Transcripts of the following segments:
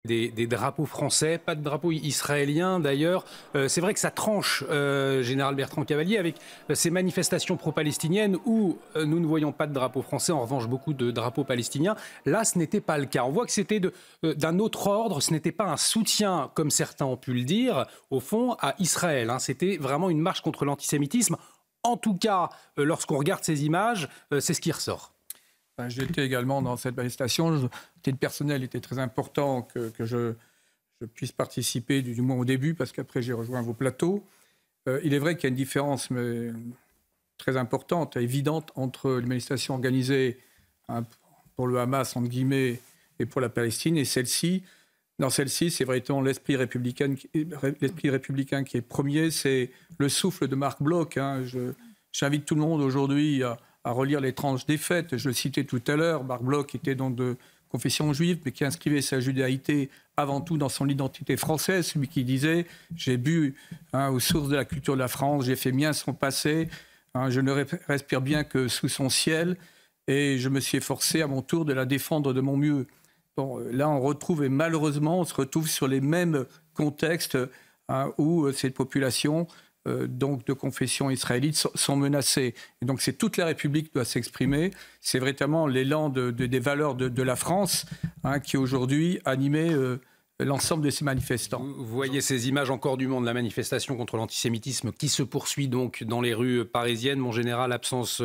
des drapeaux français, pas de drapeau israélien d'ailleurs. C'est vrai que ça tranche, Général Bertrand Cavalier, avec ces manifestations pro-palestiniennes où nous ne voyons pas de drapeau français, en revanche beaucoup de drapeaux palestiniens. Là, ce n'était pas le cas. On voit que c'était d'un autre ordre, ce n'était pas un soutien, comme certains ont pu le dire, au fond, à Israël, hein. C'était vraiment une marche contre l'antisémitisme. En tout cas, lorsqu'on regarde ces images, c'est ce qui ressort. J'étais également dans cette manifestation. Le titre personnel était très important que je puisse participer, du moins au début, parce qu'après j'ai rejoint vos plateaux. Il est vrai qu'il y a une différence mais, très importante, évidente, entre les manifestations organisées pour le Hamas, entre guillemets, et pour la Palestine, et celle-ci. Dans celle-ci, c'est vraiment l'esprit républicain qui est premier. C'est le souffle de Marc Bloch. Hein. J'invite tout le monde aujourd'hui à relire les tranches des faits. Je le citais tout à l'heure, Marc Bloch était donc de confession juive, mais qui inscrivait sa judaïté avant tout dans son identité française, celui qui disait « j'ai bu aux sources de la culture de la France, j'ai fait mien son passé, je ne respire bien que sous son ciel, et je me suis efforcé à mon tour de la défendre de mon mieux ». Bon, là, on retrouve, et malheureusement, on se retrouve sur les mêmes contextes où cette population donc de confession israélite sont menacées. Et donc c'est toute la République qui doit s'exprimer. C'est véritablement l'élan des valeurs de la France qui aujourd'hui animait l'ensemble de ces manifestants. Vous voyez ces images encore du monde, la manifestation contre l'antisémitisme qui se poursuit donc dans les rues parisiennes. Mon général, absence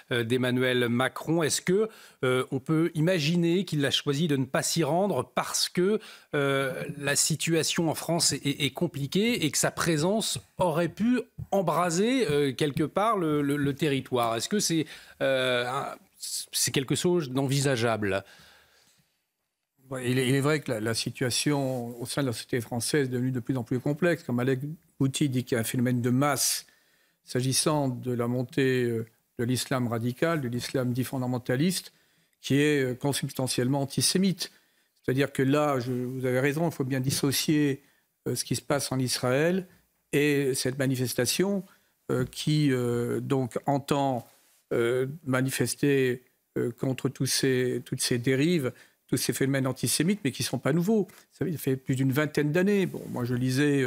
d'Emmanuel Macron. Est-ce que on peut imaginer qu'il a choisi de ne pas s'y rendre parce que la situation en France est compliquée et que sa présence aurait pu embraser quelque part le territoire? Est-ce que c'est quelque chose d'envisageable? Il est vrai que la situation au sein de la société française est devenue de plus en plus complexe. Comme Alex Bouty dit qu'il y a un phénomène de masse s'agissant de la montée de l'islam radical, de l'islam dit fondamentaliste, qui est consubstantiellement antisémite. C'est-à-dire que là, vous avez raison, il faut bien dissocier ce qui se passe en Israël et cette manifestation qui donc entend manifester contre toutes ces dérives, tous ces phénomènes antisémites, mais qui ne sont pas nouveaux. Ça fait plus d'une vingtaine d'années. Bon, moi, je lisais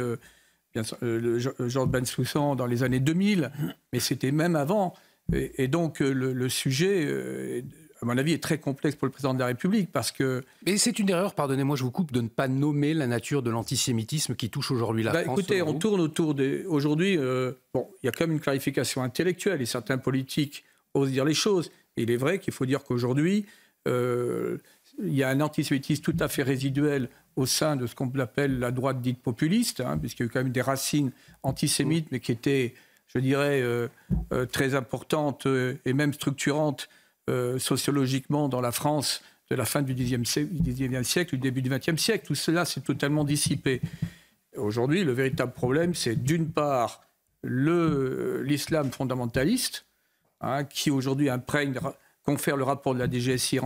Georges Bensoussan dans les années 2000, mais c'était même avant. Et donc, le sujet, à mon avis, est très complexe pour le président de la République, parce que... Mais c'est une erreur, pardonnez-moi, je vous coupe, de ne pas nommer la nature de l'antisémitisme qui touche aujourd'hui la France. Écoutez, on tourne autour des... Aujourd'hui, bon, il y a quand même une clarification intellectuelle, et certains politiques osent dire les choses. Et il est vrai qu'il faut dire qu'aujourd'hui... il y a un antisémitisme tout à fait résiduel au sein de ce qu'on appelle la droite dite populiste, puisqu'il y a eu quand même des racines antisémites, mais qui étaient, je dirais, très importantes et même structurantes sociologiquement dans la France de la fin du Xe siècle, du début du XXe siècle. Tout cela s'est totalement dissipé. Aujourd'hui, le véritable problème, c'est d'une part l'islam fondamentaliste, qui aujourd'hui confère le rapport de la DGSI,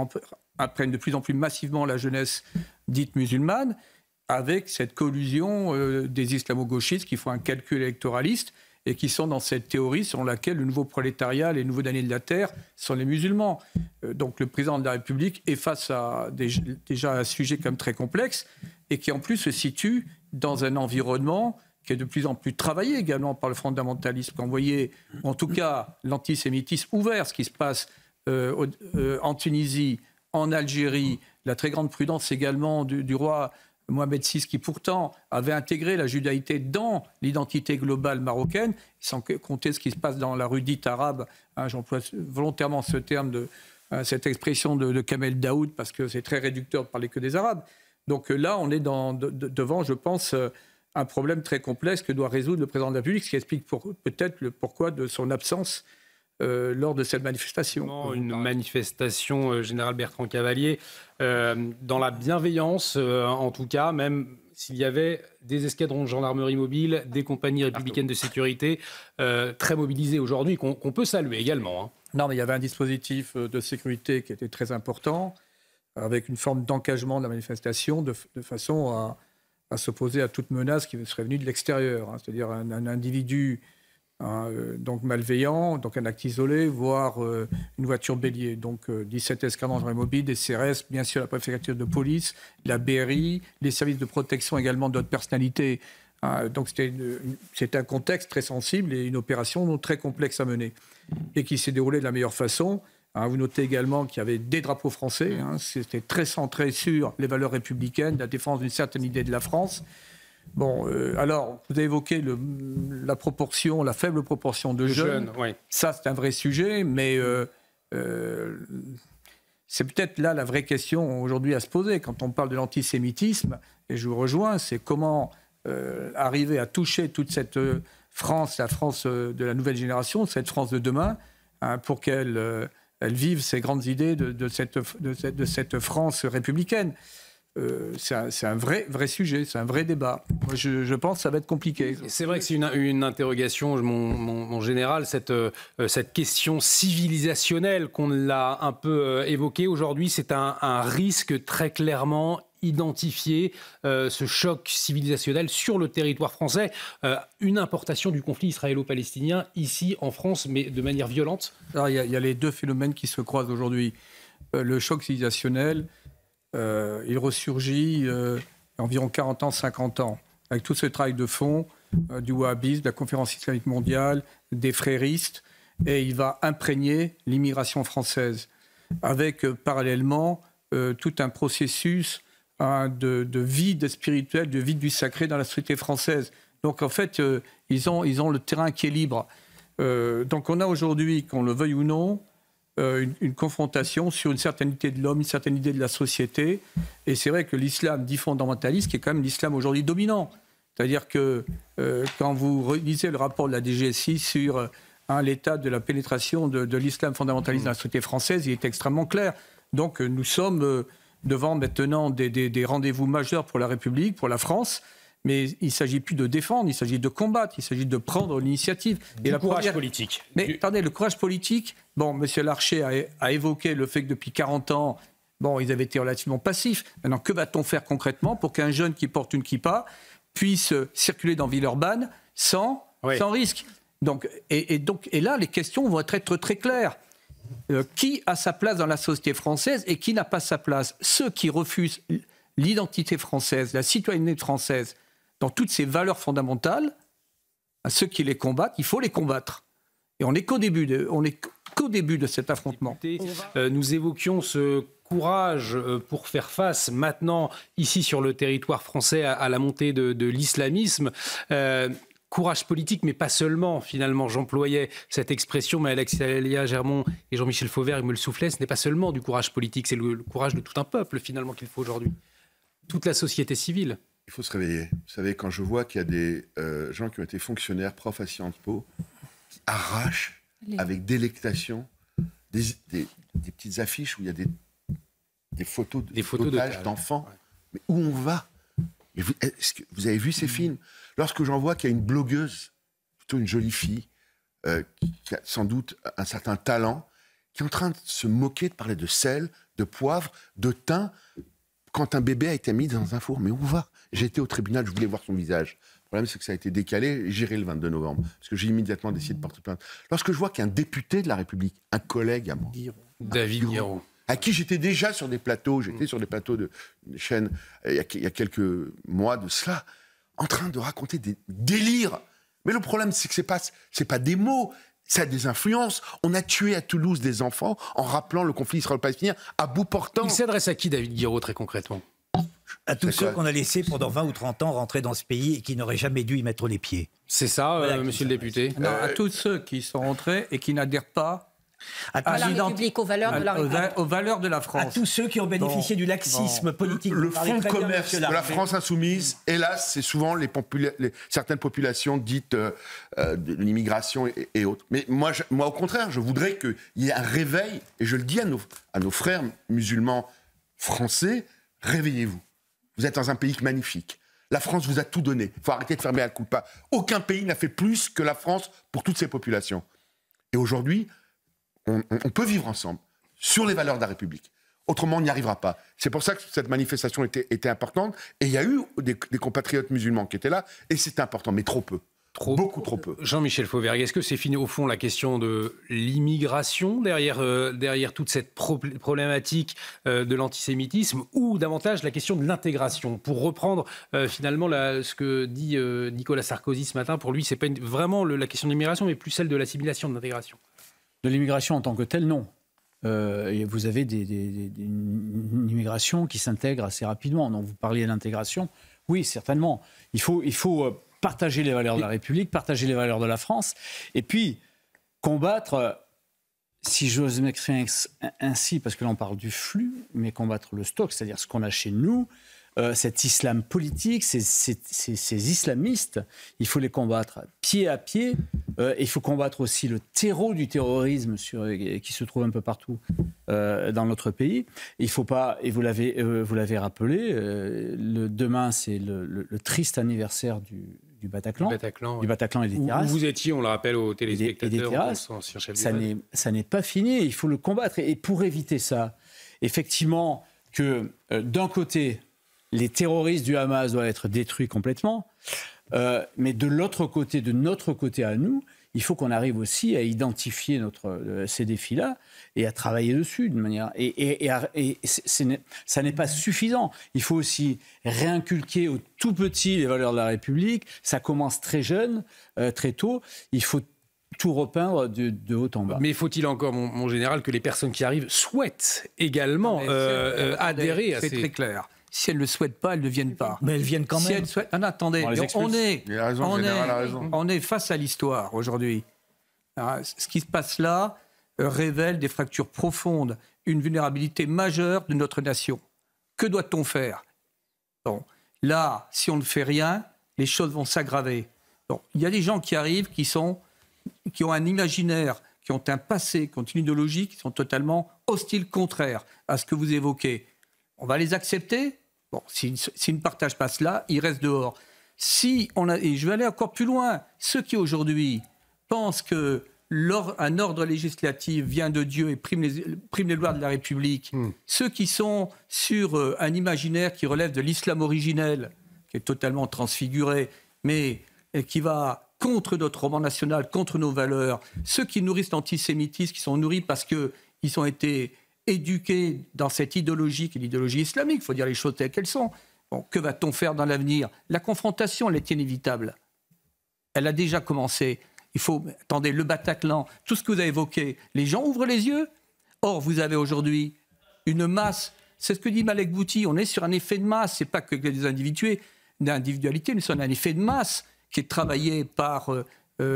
apprennent de plus en plus massivement la jeunesse dite musulmane, avec cette collusion des islamo-gauchistes qui font un calcul électoraliste et qui sont dans cette théorie selon laquelle le nouveau prolétariat, les nouveaux damnés de la terre, sont les musulmans. Donc le président de la République est face à déjà un sujet comme très complexe et qui en plus se situe dans un environnement qui est de plus en plus travaillé également par le fondamentalisme. Quand vous voyez, en tout cas, l'antisémitisme ouvert, ce qui se passe en Tunisie, en Algérie, la très grande prudence également du roi Mohamed VI, qui pourtant avait intégré la judaïté dans l'identité globale marocaine, sans compter ce qui se passe dans la rue dite arabe. J'emploie volontairement ce terme, cette expression de Kamel Daoud, parce que c'est très réducteur de parler que des Arabes. Donc là, on est devant, je pense, un problème très complexe que doit résoudre le président de la République, ce qui explique peut-être le pourquoi de son absence lors de cette manifestation. Une manifestation, Général Bertrand Cavalier, dans la bienveillance, en tout cas, même s'il y avait des escadrons de gendarmerie mobile, des compagnies républicaines de sécurité très mobilisées aujourd'hui, qu'on peut saluer également. Non, mais il y avait un dispositif de sécurité qui était très important, avec une forme d'encagement de la manifestation, de façon à s'opposer à toute menace qui serait venue de l'extérieur. C'est-à-dire un individu donc malveillant, donc un acte isolé, voire une voiture bélier. Donc 17 escadrons gendarmerie mobile, des CRS, bien sûr la préfecture de police, la BRI, les services de protection également d'autres personnalités. Donc c'était un contexte très sensible et une opération très complexe à mener et qui s'est déroulée de la meilleure façon. Vous notez également qu'il y avait des drapeaux français. C'était très centré sur les valeurs républicaines, la défense d'une certaine idée de la France. Bon, alors, vous avez évoqué la faible proportion de jeunes. Ouais. Ça, c'est un vrai sujet, mais c'est peut-être là la vraie question aujourd'hui à se poser. Quand on parle de l'antisémitisme, et je vous rejoins, c'est comment arriver à toucher toute cette France, la France de la nouvelle génération, cette France de demain, pour qu'elle vive ces grandes idées de cette France républicaine. C'est un vrai sujet, c'est un vrai débat. Moi, je pense que ça va être compliqué. C'est vrai que c'est une interrogation, mon général, cette question civilisationnelle qu'on l'a un peu évoquée aujourd'hui, c'est un risque très clairement identifié, ce choc civilisationnel sur le territoire français, une importation du conflit israélo-palestinien ici en France, mais de manière violente. Alors, il y a les deux phénomènes qui se croisent aujourd'hui. Le choc civilisationnel, il ressurgit il y a environ 40 ans, 50 ans, avec tout ce travail de fond du wahhabisme, de la conférence islamique mondiale, des fréristes, et il va imprégner l'immigration française, avec parallèlement tout un processus de vide spirituel, de vide du sacré dans la société française. Donc en fait, ils ont le terrain qui est libre. Donc on a aujourd'hui, qu'on le veuille ou non, une confrontation sur une certaine idée de l'homme, une certaine idée de la société. Et c'est vrai que l'islam dit fondamentaliste, qui est quand même l'islam aujourd'hui dominant. C'est-à-dire que quand vous lisez le rapport de la DGSI sur l'état de la pénétration de l'islam fondamentaliste dans la société française, il est extrêmement clair. Donc nous sommes devant maintenant des rendez-vous majeurs pour la République, pour la France. Mais il ne s'agit plus de défendre, il s'agit de combattre, il s'agit de prendre l'initiative. Et le courage politique. Mais attendez, le courage politique, bon, M. Larcher a évoqué le fait que depuis 40 ans, bon, ils avaient été relativement passifs. Maintenant, que va-t-on faire concrètement pour qu'un jeune qui porte une kippa puisse circuler dans Villeurbanne sans risque? Donc, et là, les questions vont être très claires. Qui a sa place dans la société française et qui n'a pas sa place? Ceux qui refusent l'identité française, la citoyenneté française, dans toutes ces valeurs fondamentales, à ceux qui les combattent, il faut les combattre. Et on n'est qu'au début de cet affrontement. Nous évoquions ce courage pour faire face maintenant, ici sur le territoire français, à la montée de l'islamisme. Courage politique, mais pas seulement, finalement. J'employais cette expression, mais Alexia Germont et Jean-Michel Fauvert, ils me le soufflaient, ce n'est pas seulement du courage politique, c'est le courage de tout un peuple, finalement, qu'il faut aujourd'hui. Toute la société civile. Il faut se réveiller. Vous savez, quand je vois qu'il y a des gens qui ont été fonctionnaires, profs à Sciences Po, qui arrachent avec délectation des petites affiches où il y a des photos d'otages, d'enfants. Ouais. Mais où on va? Est-ce que vous avez vu ces films? Lorsque j'en vois qu'il y a une blogueuse, plutôt une jolie fille, qui a sans doute un certain talent, qui est en train de se moquer, de parler de sel, de poivre, de thym, quand un bébé a été mis dans un four. Mais où va? J'ai été au tribunal, je voulais voir son visage. Le problème, c'est que ça a été décalé. J'irai le 22 novembre, parce que j'ai immédiatement décidé de porter plainte. Lorsque je vois qu'un député de la République, un collègue à moi, David Guiraud, à qui j'étais déjà sur des plateaux, sur des plateaux de chaînes il y a quelques mois de cela, en train de raconter des délires. Mais le problème, c'est que c'est pas des mots, ça a des influences. On a tué à Toulouse des enfants en rappelant le conflit israélo-palestinien à bout portant. Il s'adresse à qui, David Guiraud, très concrètement? À tous ceux qu'on a laissés pendant 20 ou 30 ans rentrer dans ce pays et qui n'auraient jamais dû y mettre les pieds. C'est ça, voilà, monsieur le député. Non, à tous ceux qui sont rentrés et qui n'adhèrent pas à la République, aux valeurs de la République. Aux valeurs de la France. À tous ceux qui ont bénéficié du laxisme politique. Le fonds de commerce de la France insoumise, hélas, c'est souvent certaines populations dites de l'immigration et autres. Mais moi, au contraire, je voudrais qu'il y ait un réveil, et je le dis à nos frères musulmans français, réveillez-vous. Vous êtes dans un pays magnifique. La France vous a tout donné. Il faut arrêter de fermer la culpa. Aucun pays n'a fait plus que la France pour toutes ces populations. Et aujourd'hui, on peut vivre ensemble sur les valeurs de la République. Autrement, on n'y arrivera pas. C'est pour ça que cette manifestation était importante. Et il y a eu des compatriotes musulmans qui étaient là. Et c'était important, mais trop peu. Beaucoup trop peu. Jean-Michel Fauvergue, est-ce que c'est fini au fond la question de l'immigration derrière toute cette problématique de l'antisémitisme, ou davantage la question de l'intégration? Pour reprendre finalement ce que dit Nicolas Sarkozy ce matin, pour lui, c'est pas vraiment la question de l'immigration, mais plus celle de l'assimilation, de l'intégration. De l'immigration en tant que telle, non. Et vous avez une immigration qui s'intègre assez rapidement. Donc vous parliez d'intégration, oui, certainement. Il faut partager les valeurs de la République, partager les valeurs de la France, et puis combattre, si j'ose m'exprimer ainsi, parce que là on parle du flux, mais combattre le stock, c'est-à-dire ce qu'on a chez nous, cet islam politique, ces islamistes, il faut les combattre pied à pied. Il faut combattre aussi le terreau du terrorisme qui se trouve un peu partout dans notre pays. Il faut pas, et vous l'avez rappelé, demain c'est le triste anniversaire du Bataclan. Du Bataclan et des terrasses. Où vous étiez, on le rappelle aux téléspectateurs. Et des terrasses. Ça n'est pas fini, il faut le combattre. Et pour éviter ça, effectivement, que d'un côté, les terroristes du Hamas doivent être détruits complètement, mais de l'autre côté, de notre côté à nous, il faut qu'on arrive aussi à identifier ces défis-là et à travailler dessus d'une manière. Et ça n'est pas suffisant. Il faut aussi réinculquer aux tout petits les valeurs de la République. Ça commence très jeune, très tôt. Il faut tout repeindre de haut en bas. Mais faut-il encore, mon général, que les personnes qui arrivent souhaitent également adhérer à ces... C'est très clair. Si elles ne le souhaitent pas, elles ne viennent pas. Mais elles viennent quand même. Si elles souhaitent... Non, attendez, on est face à l'histoire aujourd'hui. Ce qui se passe là révèle des fractures profondes, une vulnérabilité majeure de notre nation. Que doit-on faire? Bon, là, si on ne fait rien, les choses vont s'aggraver. Bon, il y a des gens qui arrivent qui ont un imaginaire, qui ont un passé, qui ont une idéologie, qui sont totalement hostiles, contraires à ce que vous évoquez. On va les accepter? Bon, s'ils ne partagent pas cela, ils restent dehors. Et je vais aller encore plus loin. Ceux qui aujourd'hui pensent qu'un ordre législatif vient de Dieu et prime les lois de la République, ceux qui sont sur un imaginaire qui relève de l'islam originel, qui est totalement transfiguré, mais qui va contre notre roman national, contre nos valeurs, ceux qui nourrissent l'antisémitisme, qui sont nourris parce qu'ils ont été éduqués dans cette idéologie qui est l'idéologie islamique, il faut dire les choses telles qu'elles sont. Bon, que va-t-on faire dans l'avenir? La confrontation, elle est inévitable. Elle a déjà commencé. Attendez, le Bataclan, tout ce que vous avez évoqué, les gens ouvrent les yeux. Or, vous avez aujourd'hui une masse, c'est ce que dit Malek Bouti, on est sur un effet de masse, c'est pas que des individualités, mais c'est un effet de masse qui est travaillé par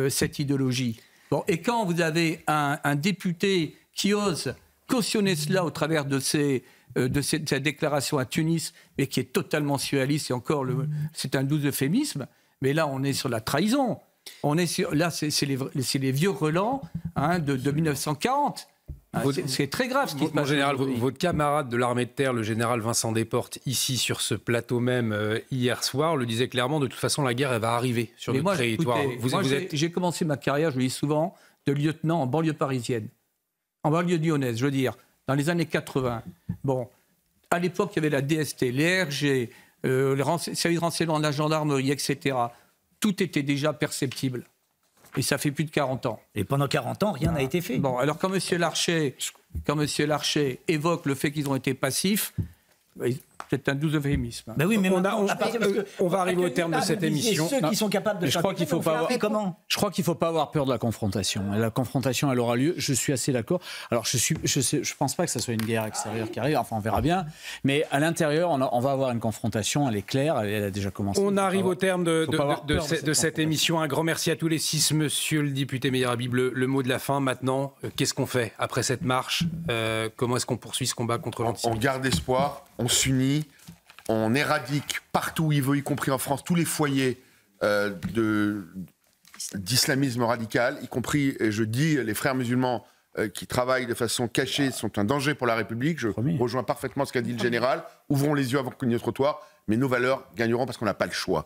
cette idéologie. Bon, et quand vous avez un député qui ose cautionner cela au travers de cette déclaration à Tunis, mais qui est totalement surréaliste, et encore, c'est un doux euphémisme, mais là, on est sur la trahison. Là, c'est les vieux relents de 1940. C'est très grave ce qui se passe. Mon général, votre camarade de l'armée de terre, le général Vincent Desportes, ici sur ce plateau même hier soir, le disait clairement, de toute façon, la guerre, elle va arriver sur notre territoire. J'ai commencé ma carrière, je le dis souvent, de lieutenant en banlieue parisienne. En banlieue lyonnaise, je veux dire, dans les années 80. Bon, à l'époque, il y avait la DST, les RG, les services de renseignement de la gendarmerie, etc. Tout était déjà perceptible. Et ça fait plus de 40 ans. Et pendant 40 ans, rien n'a été fait. Bon, alors quand M. Larcher évoque le fait qu'ils ont été passifs, c'est un doux euphémisme. Ben oui, mais on va arriver au terme de cette émission. Ceux qui sont capables de je crois qu'il faut pas avoir comment. Je crois qu'il faut pas avoir peur de la confrontation. Et la confrontation, elle aura lieu. Je suis assez d'accord. Alors, je pense pas que ça soit une guerre extérieure qui arrive. Enfin, on verra bien. Mais à l'intérieur, on va avoir une confrontation. Elle est claire. Elle a déjà commencé. On arrive au terme de cette émission. Un grand merci à tous les 6. Monsieur le député Meyer Habib, le mot de la fin. Maintenant, qu'est-ce qu'on fait après cette marche? Comment est-ce qu'on poursuit ce combat contre l'antisémitisme? On garde espoir. On s'unit, on éradique partout où il veut, y compris en France, tous les foyers d'islamisme radical, y compris, et je dis, les frères musulmans qui travaillent de façon cachée sont un danger pour la République. Je rejoins parfaitement ce qu'a dit le général. Ouvrons les yeux avant qu'on n'y ait trop tard, mais nos valeurs gagneront parce qu'on n'a pas le choix.